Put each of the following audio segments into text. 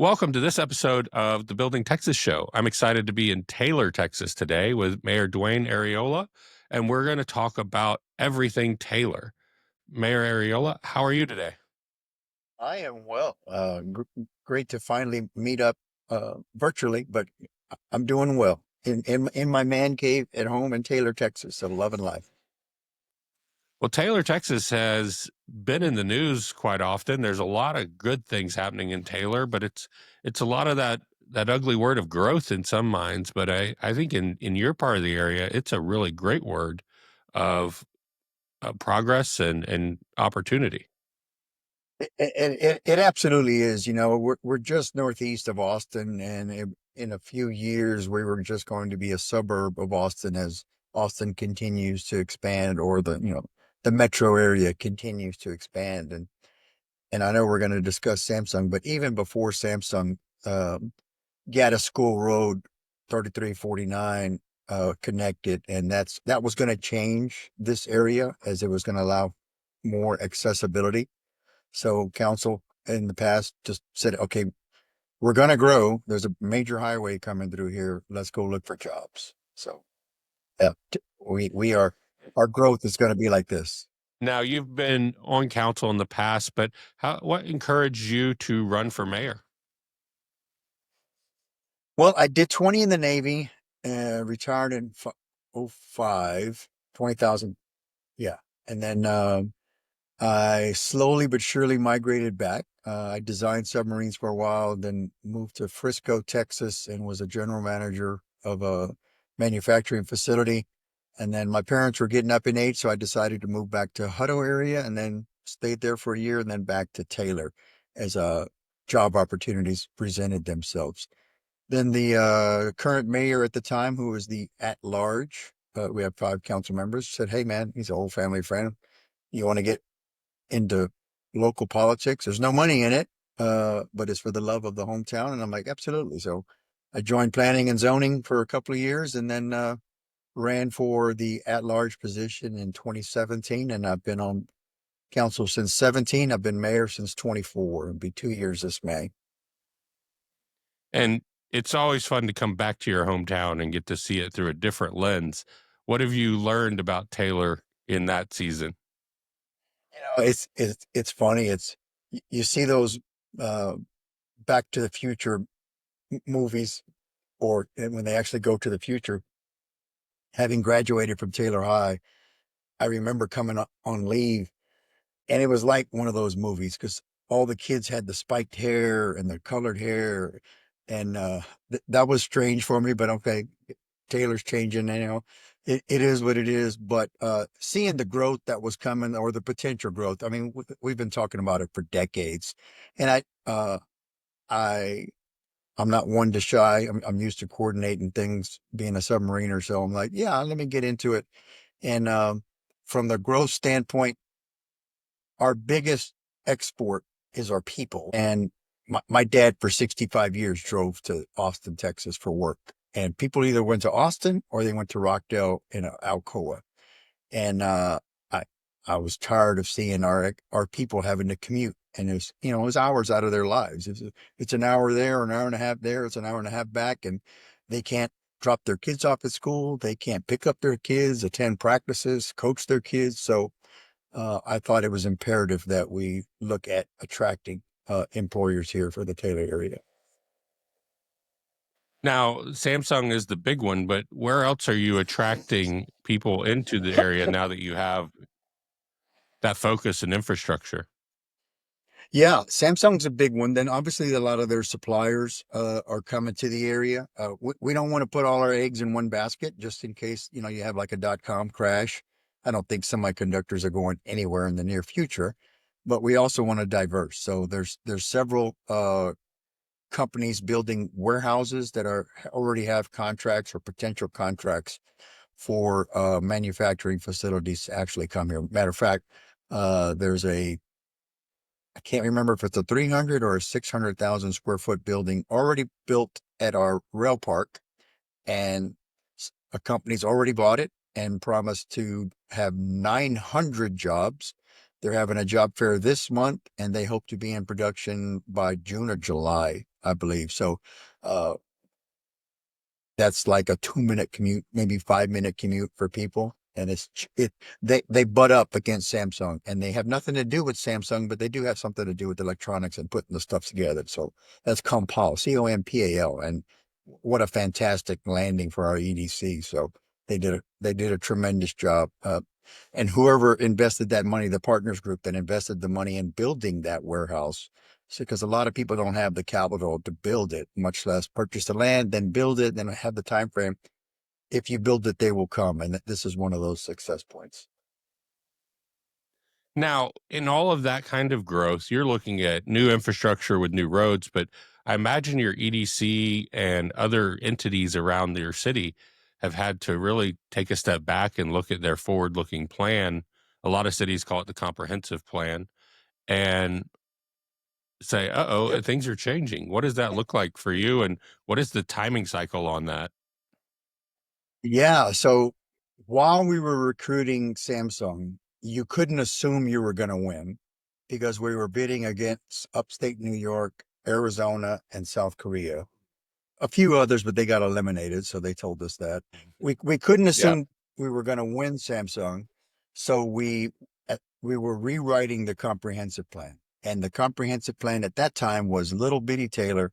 Welcome to this episode of the Building Texas Show. I'm excited to be in Taylor, Texas today with Mayor Dwayne Ariola, and we're going to talk about everything Taylor. Mayor Ariola, how are you today? I am well. Great to finally meet up virtually, but I'm doing well in my man cave at home in Taylor, Texas. So loving life. Well, Taylor, Texas has been in the news quite often. There's a lot of good things happening in Taylor, but it's a lot of that ugly word of growth in some minds. But I think in your part of the area, it's a really great word of progress and opportunity. It absolutely is. You know, we're just northeast of Austin, and in a few years we were just going to be a suburb of Austin as Austin continues to expand, or the metro area continues to expand. And I know we're going to discuss Samsung, but even before Samsung, um, Gaddis School Road 3349 connected, and that was going to change this area as it was going to allow more accessibility. So council in the past just said, okay, we're going to grow. There's a major highway coming through here. Let's go look for jobs. So we are, our growth is going to be like this. Now, you've been on council in the past, but what encouraged you to run for mayor? Well, I did 20 in the Navy, retired in '05, 20,000. Yeah. And then, I slowly but surely migrated back. I designed submarines for a while, then moved to Frisco, Texas, and was a general manager of a manufacturing facility. And then my parents were getting up in age, so I decided to move back to Hutto area and then stayed there for a year and then back to Taylor as job opportunities presented themselves. Then the current mayor at the time, who was the at large, we have 5 council members, said, "Hey, man, he's an old family friend. You want to get into local politics? There's no money in it, but it's for the love of the hometown." And I'm like, absolutely. So I joined planning and zoning for a couple of years and then ran for the at-large position in 2017. And I've been on council since 17. I've been mayor since 24. It'll be 2 years this May. And it's always fun to come back to your hometown and get to see it through a different lens. What have you learned about Taylor in that season? It's funny. You see those uh, Back to the Future movies, or when they actually go to the future. Having graduated from Taylor High, I remember coming on leave, and it was like one of those movies because all the kids had the spiked hair and the colored hair, and that was strange for me. But okay, Taylor's changing, it is what it is. But seeing the growth that was coming, or the potential growth, I mean, we've been talking about it for decades, and I I'm not one to shy. I'm used to coordinating things, being a submariner, so I'm like, yeah, let me get into it. And from the growth standpoint, our biggest export is our people. And my dad, for 65 years, drove to Austin, Texas for work. And people either went to Austin or they went to Rockdale in Alcoa. And I I was tired of seeing our people having to commute. And it was hours out of their lives. It's an hour there, an hour and a half there, it's an hour and a half back, and they can't drop their kids off at school. They can't pick up their kids, attend practices, coach their kids. So I thought it was imperative that we look at attracting employers here for the Taylor area. Now, Samsung is the big one, but where else are you attracting people into the area now that you have that focus and infrastructure? Yeah, Samsung's a big one. Then obviously a lot of their suppliers are coming to the area. We don't want to put all our eggs in one basket just in case, you have like a dot-com crash. I don't think semiconductors are going anywhere in the near future, but we also want to diverse. So there's several companies building warehouses that already have contracts or potential contracts for manufacturing facilities to actually come here. Matter of fact, there's I can't remember if it's a 300 or a 600,000 square foot building already built at our rail park, and a company's already bought it and promised to have 900 jobs. They're having a job fair this month, and they hope to be in production by June or July I believe. So, uh, that's like a 2 minute commute, maybe 5 minute commute for people. And they butt up against Samsung, and they have nothing to do with Samsung, but they do have something to do with electronics and putting the stuff together. So that's Compal, Compal. And what a fantastic landing for our EDC. So they did a tremendous job. And whoever invested that money, the partners group that invested the money in building that warehouse, because a lot of people don't have the capital to build it, much less purchase the land, then build it, then have the time frame. If you build it, they will come, and this is one of those success points. Now, in all of that kind of growth, you're looking at new infrastructure with new roads, but I imagine your EDC and other entities around your city have had to really take a step back and look at their forward-looking plan. A lot of cities call it the comprehensive plan, and say, "Uh-oh, Yep. things are changing." What does that look like for you, and what is the timing cycle on that? Yeah. So while we were recruiting Samsung, you couldn't assume you were going to win because we were bidding against upstate New York, Arizona, and South Korea. A few others, but they got eliminated. So they told us that we couldn't Yeah. assume we were going to win Samsung. So we were rewriting the comprehensive plan. And the comprehensive plan at that time was little bitty Taylor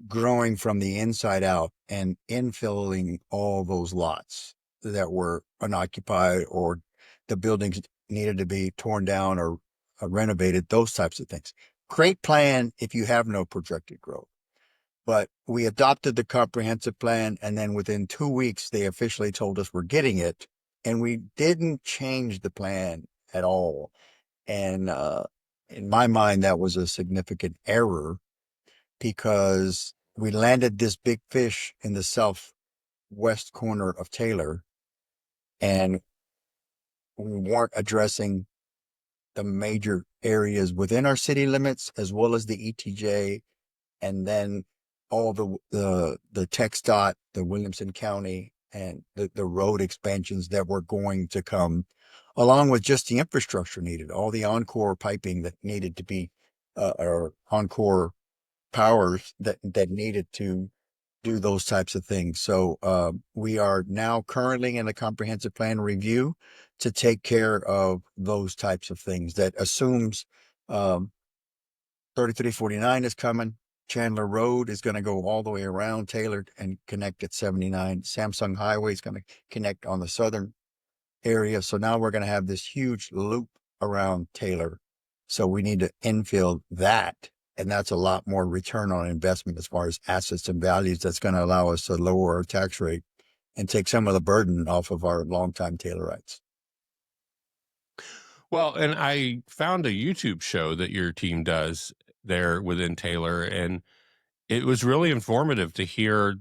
growing from the inside out and infilling all those lots that were unoccupied or the buildings needed to be torn down or renovated, those types of things. Great plan if you have no projected growth. But we adopted the comprehensive plan, and then within 2 weeks, they officially told us we're getting it. And we didn't change the plan at all. And in my mind, that was a significant error because we landed this big fish in the southwest corner of Taylor, and we weren't addressing the major areas within our city limits as well as the ETJ, and then all the text dot, the Williamson County, and the road expansions that were going to come, along with just the infrastructure needed, all the encore piping that needed to be, or encore powers that needed to do those types of things. So we are now currently in a comprehensive plan review to take care of those types of things. That assumes um, 3349 is coming. Chandler Road is going to go all the way around Taylor and connect at 79. Samsung Highway is going to connect on the southern area. So now we're going to have this huge loop around Taylor. So we need to infill that. And that's a lot more return on investment as far as assets and values. That's going to allow us to lower our tax rate and take some of the burden off of our longtime Taylorites. Well, and I found a YouTube show that your team does there within Taylor, and it was really informative to hear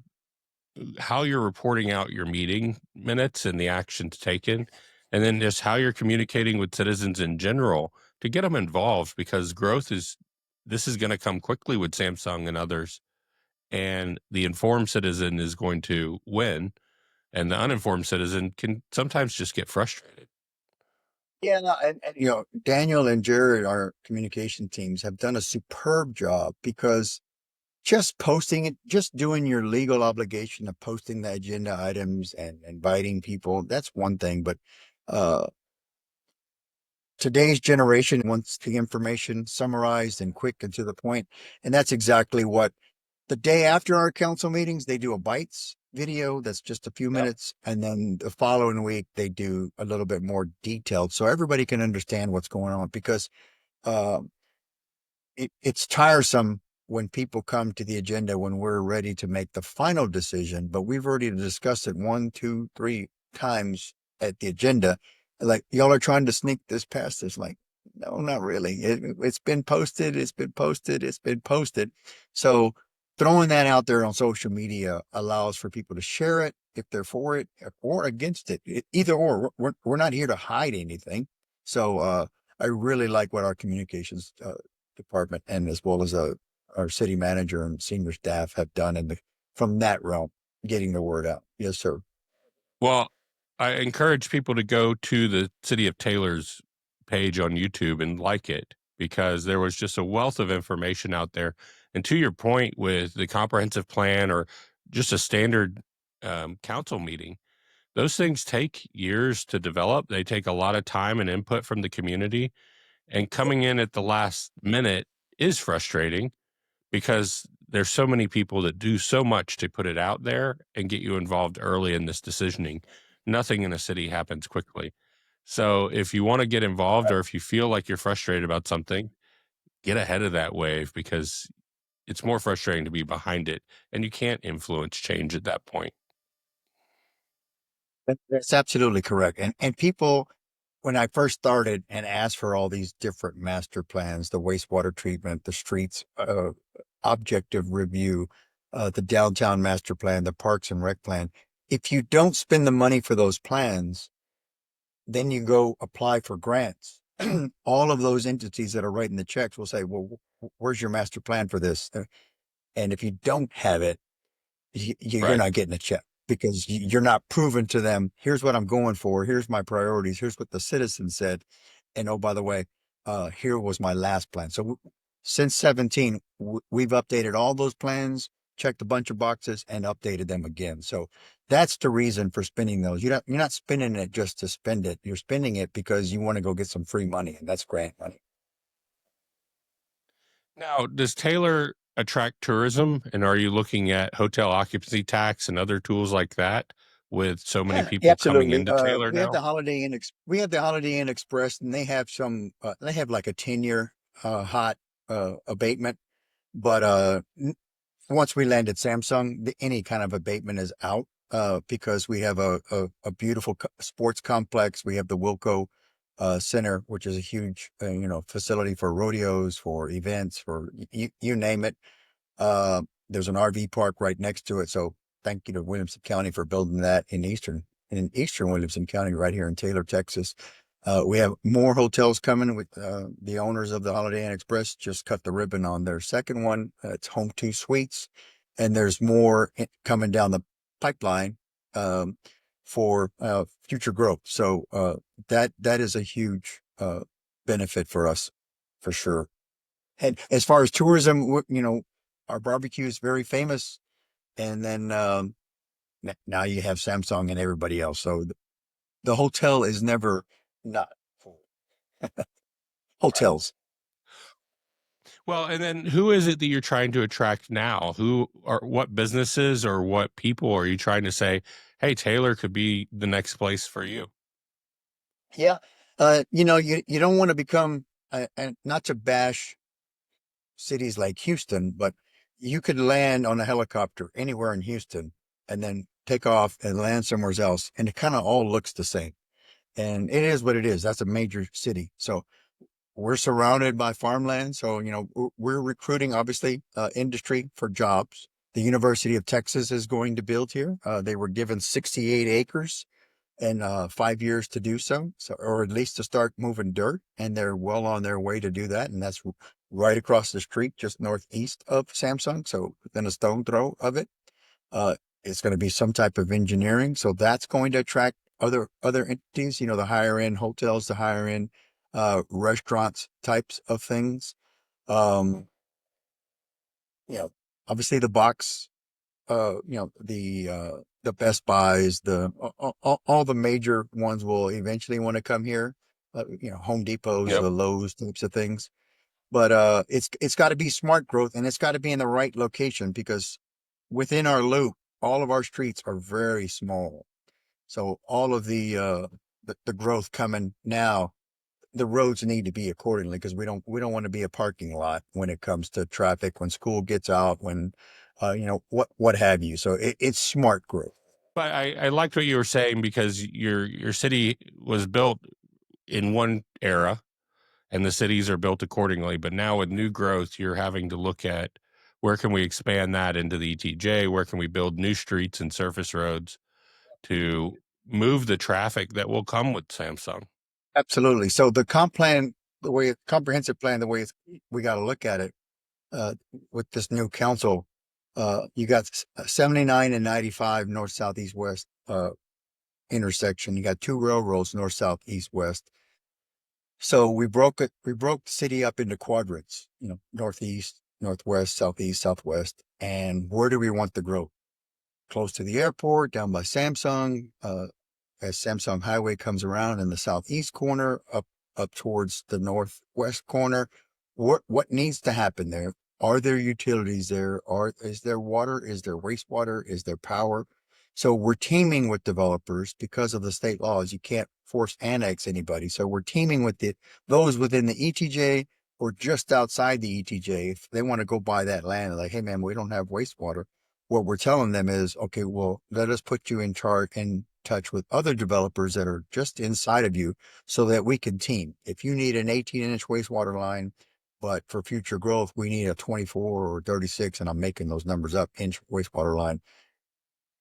how you're reporting out your meeting minutes and the actions taken, and then just how you're communicating with citizens in general to get them involved, because this is going to come quickly with Samsung and others, and the informed citizen is going to win, and the uninformed citizen can sometimes just get frustrated. Yeah, no, and Daniel and Jared, our communication teams, have done a superb job because just posting it, just doing your legal obligation of posting the agenda items and inviting people, that's one thing. But uh, today's generation wants the information summarized and quick and to the point. And that's exactly what the day after our council meetings, they do a bites video that's just a few Yep. minutes. And then the following week, they do a little bit more detailed so everybody can understand what's going on because uh, it's tiresome when people come to the agenda when we're ready to make the final decision, but we've already discussed it one, two, three times at the agenda. Like, y'all are trying to sneak this past us. Like, no, not really. It's been posted. It's been posted. It's been posted. So throwing that out there on social media allows for people to share it if they're for it or against it. Either or. We're not here to hide anything. So I really like what our communications department and as well as our city manager and senior staff have done from that realm, getting the word out. Yes, sir. Well, I encourage people to go to the City of Taylor's page on YouTube and like it, because there was just a wealth of information out there. And to your point with the comprehensive plan or just a standard council meeting, those things take years to develop. They take a lot of time and input from the community. And coming in at the last minute is frustrating because there's so many people that do so much to put it out there and get you involved early in this decisioning. Nothing in a city happens quickly. So if you want to get involved or if you feel like you're frustrated about something, get ahead of that wave because it's more frustrating to be behind it and you can't influence change at that point. That's absolutely correct. And people, when I first started and asked for all these different master plans, the wastewater treatment, the streets, objective review, the downtown master plan, the parks and rec plan, if you don't spend the money for those plans, then you go apply for grants. All of those entities that are writing the checks will say, well, where's your master plan for this? And if you don't have it, you're Right. not getting a check because you're not proving to them, here's what I'm going for. Here's my priorities. Here's what the citizens said. And oh, by the way, here was my last plan. So since 17, we've updated all those plans, checked a bunch of boxes and updated them again. So that's the reason for spending those. You're not spending it just to spend it. You're spending it because you want to go get some free money, and that's grant money. Now, does Taylor attract tourism? And are you looking at hotel occupancy tax and other tools like that with so many Yeah, people coming absolutely. into Taylor We have now? the we have the Holiday Inn Express, and they have they have like a 10-year hot abatement. But once we landed Samsung, any kind of abatement is out because we have a beautiful sports complex. We have the Wilco Center, which is a huge facility for rodeos, for events, for you name it. There's an RV park right next to it. So thank you to Williamson County for building that in eastern Williamson County, right here in Taylor, Texas. We have more hotels coming with the owners of the Holiday Inn Express just cut the ribbon on their second one. It's Home Two Suites, and there's more coming down the pipeline for future growth. So that is a huge benefit for us, for sure. And as far as tourism, our barbecue is very famous. And then now you have Samsung and everybody else. So the hotel is never not full. Right. Hotels. Well, and then who is it that you're trying to attract now? Who or what businesses or what people are you trying to say, hey, Taylor could be the next place for you? Yeah. You don't want to become, and not to bash cities like Houston, but you could land on a helicopter anywhere in Houston and then take off and land somewhere else. And it kind of all looks the same. And it is what it is. That's a major city. So we're surrounded by farmland. So, we're recruiting, obviously, industry for jobs. The University of Texas is going to build here. They were given 68 acres and 5 years to do so. So, or at least to start moving dirt. And they're well on their way to do that. And that's right across the street, just northeast of Samsung. So within a stone throw of it. Uh, it's going to be some type of engineering. So that's going to attract other entities, the higher end hotels, the higher end restaurants types of things. Um, you know, obviously the box, the Best Buys, all the major ones will eventually want to come here. Home Depots, Yep. the Lowe's types of things. But it's got to be smart growth, and it's got to be in the right location because within our loop, all of our streets are very small. So all of the growth coming now, the roads need to be accordingly because we don't want to be a parking lot when it comes to traffic, when school gets out, when what have you. So it's smart growth. But I liked what you were saying because your city was built in one era and the cities are built accordingly. But now with new growth, you're having to look at where can we expand that into the ETJ? Where can we build new streets and surface roads to move the traffic that will come with Samsung? Absolutely. So the comprehensive plan, the way we got to look at it with this new council, you got 79 and 95 north, south, east, west intersection. You got two railroads, north, south, east, west. So we broke the city up into quadrants, northeast, northwest, southeast, southwest, and where do we want the growth? Close to the airport, down by Samsung, as Samsung Highway comes around in the southeast corner, up towards the northwest corner. What needs to happen there? Are there utilities there? Is there water? Is there wastewater? Is there power? So we're teaming with developers because of the state laws. You can't force annex anybody. So we're teaming with those within the ETJ or just outside the ETJ. If they want to go buy that land, like, hey man, we don't have wastewater. What we're telling them is, okay, well, let us put you in touch with other developers that are just inside of you so that we can team. If you need an 18-inch wastewater line, but for future growth, we need a 24 or 36, and I'm making those numbers up, inch wastewater line.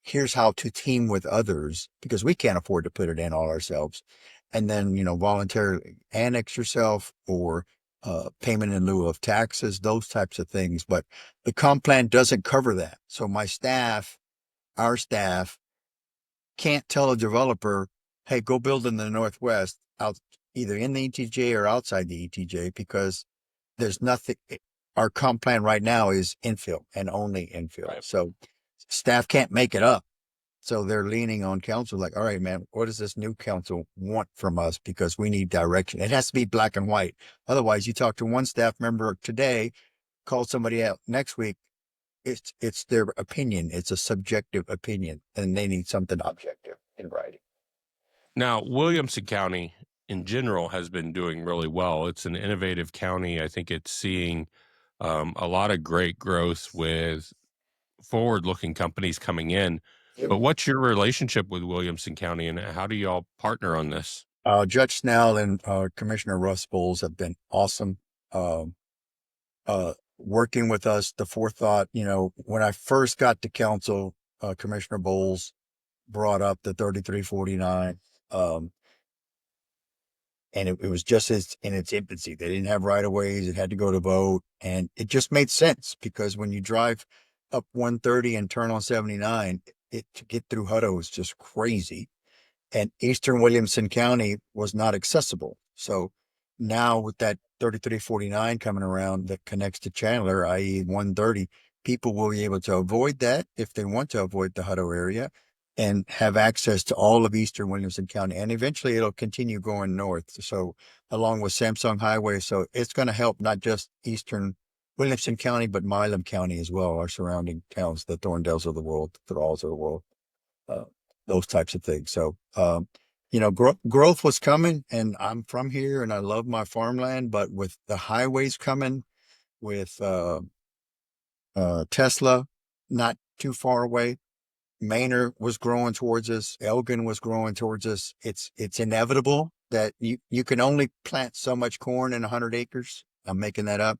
Here's how to team with others because we can't afford to put it in all ourselves. And then, voluntarily annex yourself or payment in lieu of taxes, those types of things. But the comp plan doesn't cover that. So our staff can't tell a developer, hey, go build in the Northwest out either in the ETJ or outside the ETJ because there's nothing. Our comp plan right now is infill and only infill. Right. So staff can't make it up. So they're leaning on council like, all right, man, what does this new council want from us? Because we need direction. It has to be black and white. Otherwise, you talk to one staff member today, call somebody out next week. It's their opinion. It's a subjective opinion, and they need something objective in writing. Now, Williamson County in general has been doing really well. It's an innovative county. I think it's seeing a lot of great growth with forward-looking companies coming in. Yep. But what's your relationship with Williamson County, and how do y'all partner on this? Judge Snell and Commissioner Russ Bowles have been awesome. Working with us, the forethought, when I first got to council, Commissioner Bowles brought up the 3349. And it was just in its infancy. They didn't have right of ways. It had to go to vote. And it just made sense because when you drive up 130 and turn on 79, to get through Hutto is just crazy. And Eastern Williamson County was not accessible. So now with that 3349 coming around that connects to Chandler, i.e. 130, people will be able to avoid that if they want to avoid the Hutto area and have access to all of Eastern Williamson County. And eventually it'll continue going north. So along with Samsung Highway. So it's going to help not just Eastern Williamson County, but Milam County as well, our surrounding towns, the Thorndales of the world, the Thralls of the world. Those types of things. So, growth was coming, and I'm from here and I love my farmland, but with the highways coming, with Tesla not too far away, Manor was growing towards us, Elgin was growing towards us. It's inevitable that you can only plant so much corn in 100 acres. I'm making that up.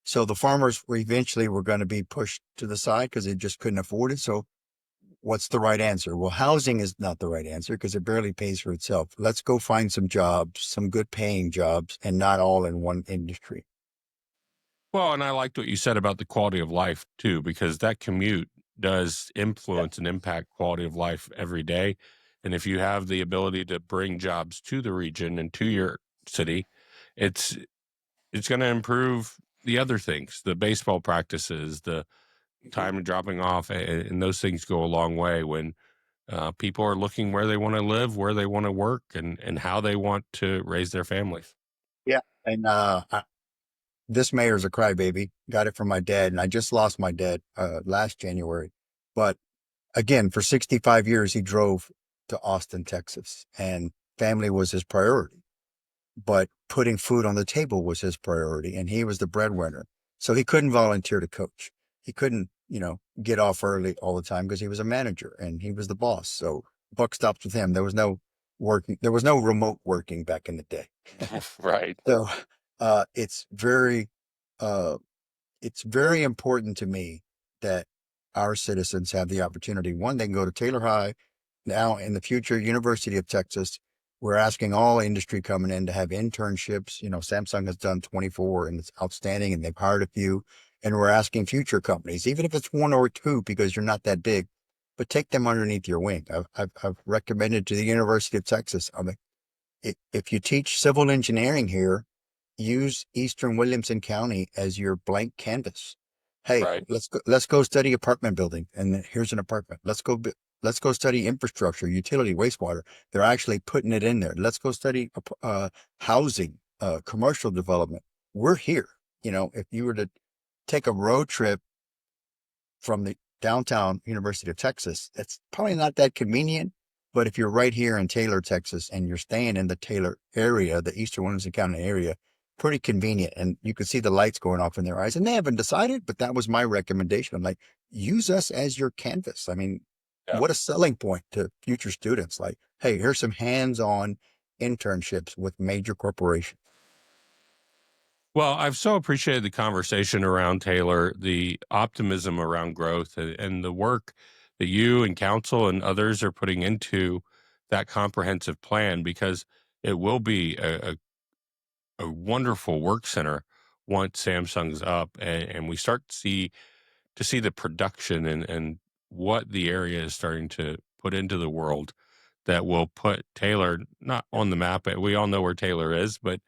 So the farmers eventually were going to be pushed to the side because they just couldn't afford it. So what's the right answer? Well, housing is not the right answer because it barely pays for itself. Let's go find some jobs, some good paying jobs, and not all in one industry. Well, and I liked what you said about the quality of life too, because that commute does influence and impact quality of life every day. And if you have the ability to bring jobs to the region and to your city, it's going to improve the other things, the baseball practices, the time of dropping off, and those things go a long way when people are looking where they want to live, where they want to work, and how they want to raise their families. Yeah. And this mayor's a crybaby. Got it from my dad, and I just lost my dad last January. But again, for 65 years, he drove to Austin, Texas, and family was his priority. But putting food on the table was his priority, and he was the breadwinner. So he couldn't volunteer to coach. He couldn't, get off early all the time because he was a manager and he was the boss. So buck stops with him. There was no working. There was no remote working back in the day. Right. So it's very uh, it's very important to me that our citizens have the opportunity. One, they can go to Taylor High. Now, in the future, University of Texas. We're asking all industry coming in to have internships. Samsung has done 24 and it's outstanding, and they've hired a few. And we're asking future companies, even if it's one or two, because you're not that big, but take them underneath your wing. I've recommended to the University of Texas. If you teach civil engineering here, use Eastern Williamson County as your blank canvas. Hey, Right. let's go study apartment building, and here's an apartment. Let's go study infrastructure, utility, wastewater. They're actually putting it in there. Let's go study housing, commercial development. We're here. If you were to take a road trip from the downtown University of Texas, it's probably not that convenient. But if you're right here in Taylor, Texas, and you're staying in the Taylor area, the Eastern Williamson County area, pretty convenient. And you can see the lights going off in their eyes. And they haven't decided, but that was my recommendation. I'm like, use us as your canvas. I mean, Yeah. what a selling point to future students. Like, hey, here's some hands-on internships with major corporations. Well, I've so appreciated the conversation around Taylor, the optimism around growth, and the work that you and council and others are putting into that comprehensive plan, because it will be a wonderful work center once Samsung's up and we start to see the production and what the area is starting to put into the world that will put Taylor not on the map. We all know where Taylor is, but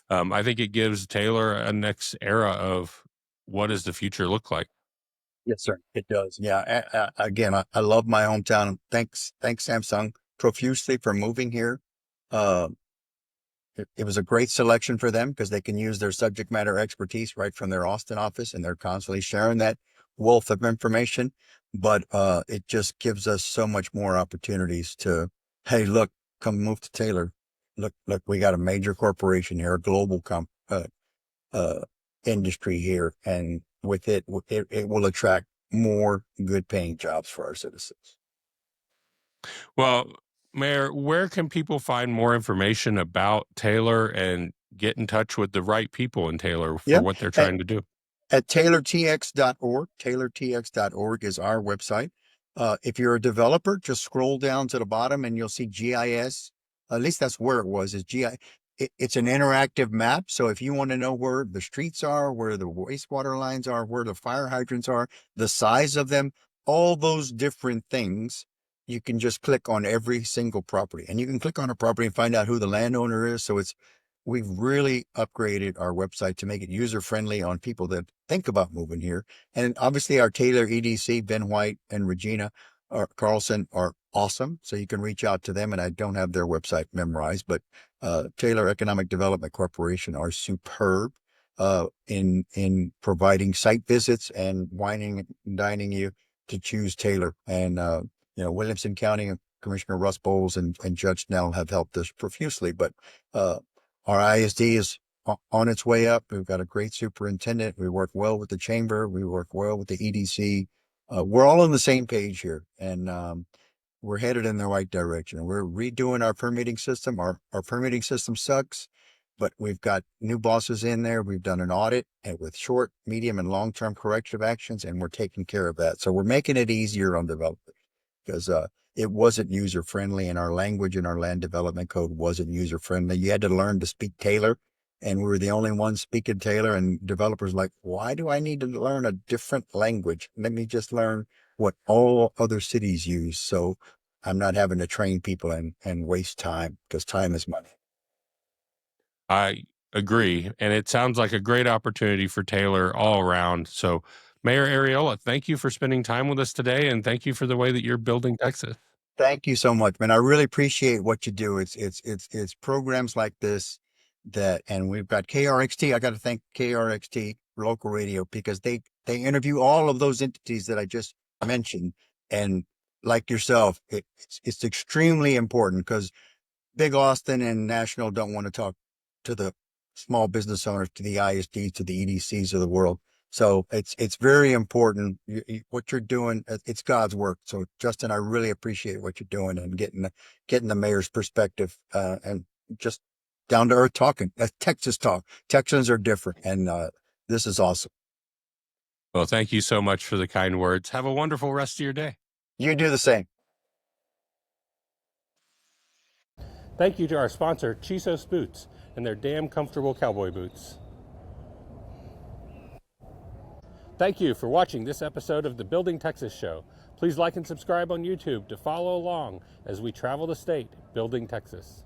I think it gives Taylor a next era of what does the future look like. Yes, sir. It does. Yeah. Again, I love my hometown. Thanks Samsung profusely for moving here. Uh, it was a great selection for them because they can use their subject matter expertise right from their Austin office, and they're constantly sharing that wealth of information. But it just gives us so much more opportunities to, hey, look, come move to Taylor. Look, we got a major corporation here, a global uh, industry here, and with it will attract more good paying jobs for our citizens. Well, Mayor, where can people find more information about Taylor and get in touch with the right people in Taylor for Yeah. what they're At, trying to do? at taylortx.org, taylortx.org is our website. If you're a developer, just scroll down to the bottom and you'll see GIS. At least that's where it was, is GIS. It's an interactive map. So if you want to know where the streets are, where the wastewater lines are, where the fire hydrants are, the size of them, all those different things, you can just click on every single property, and you can click on a property and find out who the landowner is. So we've really upgraded our website to make it user friendly on people that think about moving here. And obviously our Taylor EDC, Ben White and Regina Carlson are awesome. So you can reach out to them, and I don't have their website memorized, but Taylor Economic Development Corporation are superb in providing site visits and wining and dining you to choose Taylor. And Williamson County Commissioner Russ Bowles and Judge Snell have helped us profusely. But our ISD is on its way up. We've got a great superintendent. We work well with the chamber. We work well with the EDC. We're all on the same page here, and we're headed in the right direction. We're redoing our permitting system. Our permitting system sucks, but we've got new bosses in there. We've done an audit and with short, medium, and long-term corrective actions, and we're taking care of that. So we're making it easier on developers because it wasn't user friendly, and our language in our land development code wasn't user friendly. You had to learn to speak Taylor, and we were the only ones speaking Taylor. And developers like, why do I need to learn a different language? Let me just learn what all other cities use. So I'm not having to train people and waste time, because time is money. I agree. And it sounds like a great opportunity for Taylor all around. So, Mayor Ariola, thank you for spending time with us today. And thank you for the way that you're building Texas. Thank you so much, man. I really appreciate what you do. It's programs like this and we've got KRXT. I got to thank KRXT local radio, because they interview all of those entities that I just mentioned. And like yourself, it's extremely important, because Big Austin and National don't want to talk to the small business owners, to the ISDs, to the EDCs of the world. So it's very important. What you're doing, it's God's work. So Justin, I really appreciate what you're doing and getting the mayor's perspective and just down to earth talking. That's Texas talk. Texans are different, and this is awesome. Well, thank you so much for the kind words. Have a wonderful rest of your day. You do the same. Thank you to our sponsor, Chisos Boots, and their damn comfortable cowboy boots. Thank you for watching this episode of the Building Texas Show. Please like and subscribe on YouTube to follow along as we travel the state building Texas.